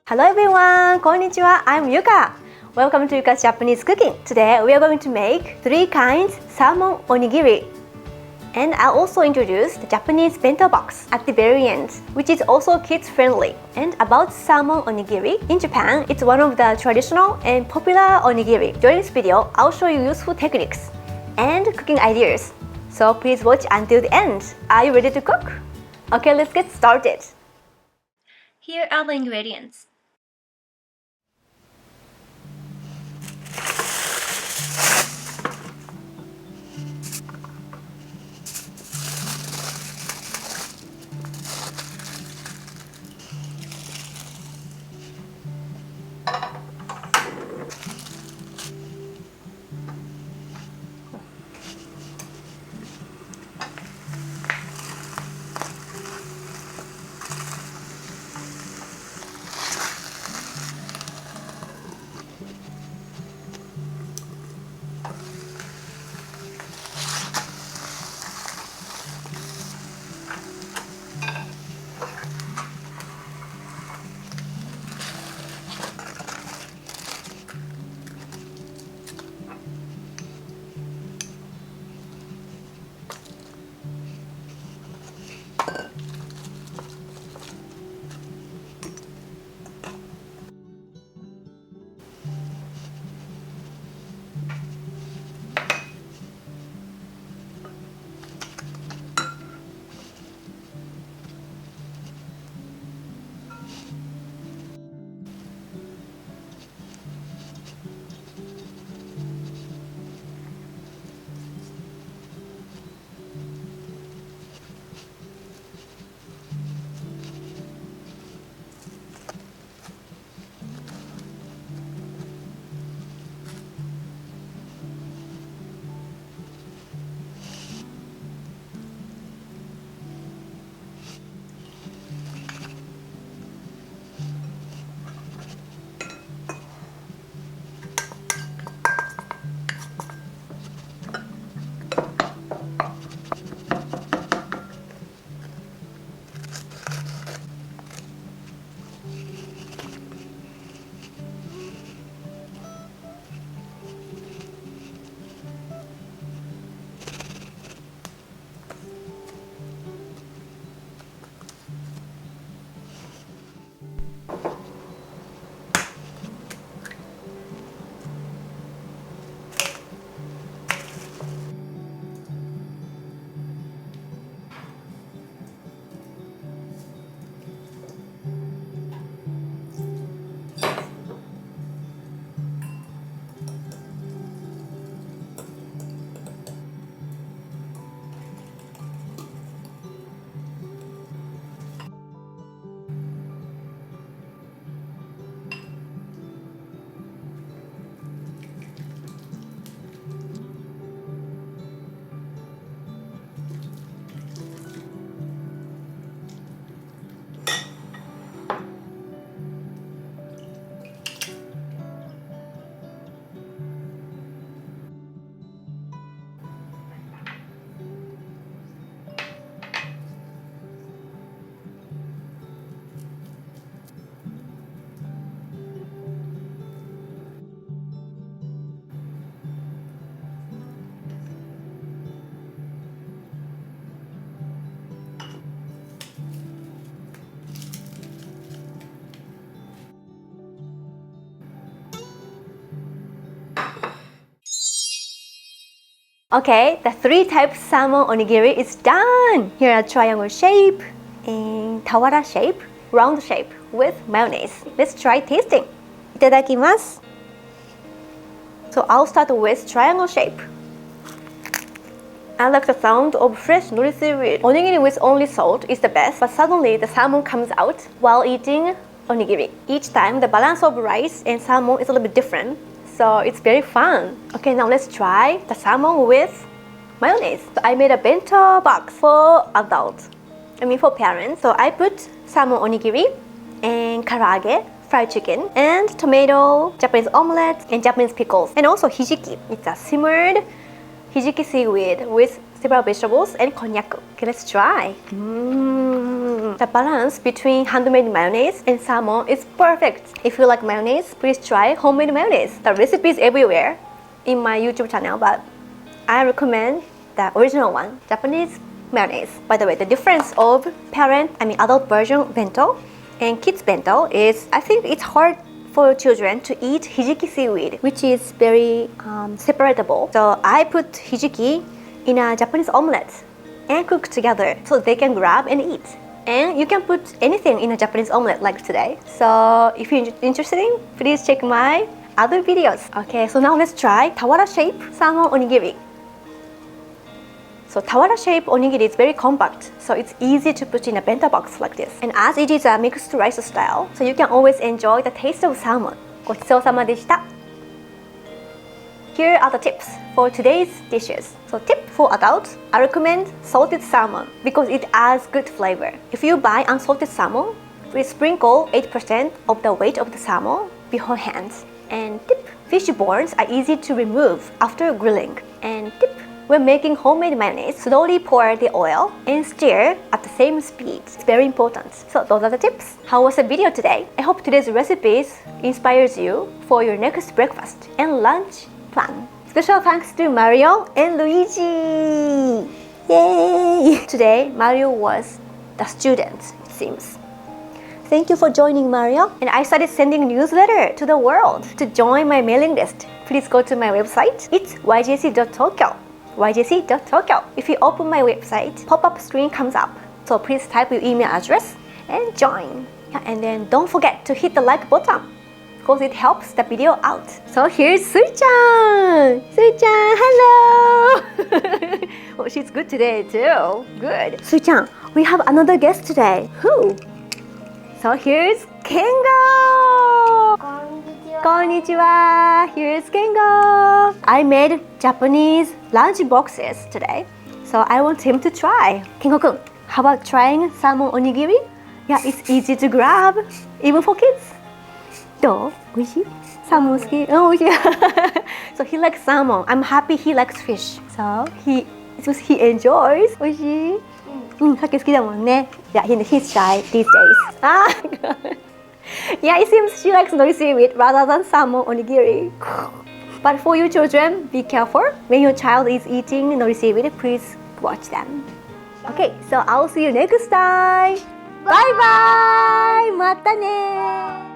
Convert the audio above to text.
Hello everyone, konnichiwa, I'm YUCa. Welcome to YUCa's Japanese cooking. Today we are going to make 3 kinds salmon onigiri. And I'll also introduce the Japanese bento box at the very end, which is also kids friendly. And about salmon onigiri, in Japan, it's one of the traditional and popular onigiri. During this video, I'll show you useful techniques and cooking ideas. So please watch until the end. Are you ready to cook? Okay, let's get started. Here are the ingredients. Okay, the 3 types salmon onigiri is done! Here are triangle shape and Tawara shape, round shape with mayonnaise. Let's try tasting. Itadakimasu. So I'll start with triangle shape. I like the sound of fresh nori seaweed. Onigiri with only salt is the best, but suddenly the salmon comes out while eating onigiri. Each time the balance of rice and salmon is a little bit different. So it's very fun. Okay, now let's try the salmon with mayonnaise. So I made a bento box for adults. For parents. So I put salmon onigiri and karaage, fried chicken, and tomato, Japanese omelette, and Japanese pickles. And also hijiki. It's a simmered hijiki seaweed with several vegetables and konjac. Okay, let's try. The balance between handmade mayonnaise and salmon is perfect. If you like mayonnaise, please try homemade mayonnaise. The recipe is everywhere in my YouTube channel, but I recommend the original one, Japanese mayonnaise. By the way, the difference of adult version bento and kids bento is, I think it's hard for children to eat hijiki seaweed, which is very separatable. So I put hijiki in a Japanese omelette and cook together so they can grab and eat. And you can put anything in a Japanese omelette like today. So if you're interested, please check my other videos. Okay, so now let's try Tawara shape salmon onigiri. So Tawara shape onigiri is very compact, so it's easy to put in a bento box like this. And as it is a mixed rice style, so you can always enjoy the taste of salmon. ごちそうさまでした。Here are the tips for today's dishes. So tip for adults, I recommend salted salmon because it adds good flavor. If you buy unsalted salmon, please sprinkle 8% of the weight of the salmon beforehand. And tip, fish bones are easy to remove after grilling. And tip, when making homemade mayonnaise, slowly pour the oil and stir at the same speed. It's very important. So those are the tips. How was the video today? I hope today's recipes inspires you for your next breakfast and lunch plan. Special thanks to Mario and Luigi! Yay! Today, Mario was the student, it seems. Thank you for joining, Mario. And I started sending newsletter to the world. To join my mailing list, please go to my website. It's yjc.tokyo. yjc.tokyo. If you open my website, pop-up screen comes up. So please type your email address and join. Yeah, and then don't forget to hit the like button because it helps the video out. So here's Sui-chan! Sui-chan, hello! Oh, she's good today too. Good. Sui-chan, we have another guest today. Who? So here's Kengo! Konnichiwa! Here's Kengo! I made Japanese lunch boxes today, so I want him to try. Kengo-kun, how about trying salmon onigiri? Yeah, it's easy to grab, even for kids. どう？美味しい？サーモン好き？美味しい。So he likes salmon. I'm happy he likes fish. So he enjoys. 美味しい？さっき好きだもんね。Yeah, he's shy these days. Yeah, it seems she likes nori seaweed rather than salmon onigiri. But for you children, be careful. When your child is eating nori seaweed, please watch them. Okay, so I'll see you next time. Bye bye! またね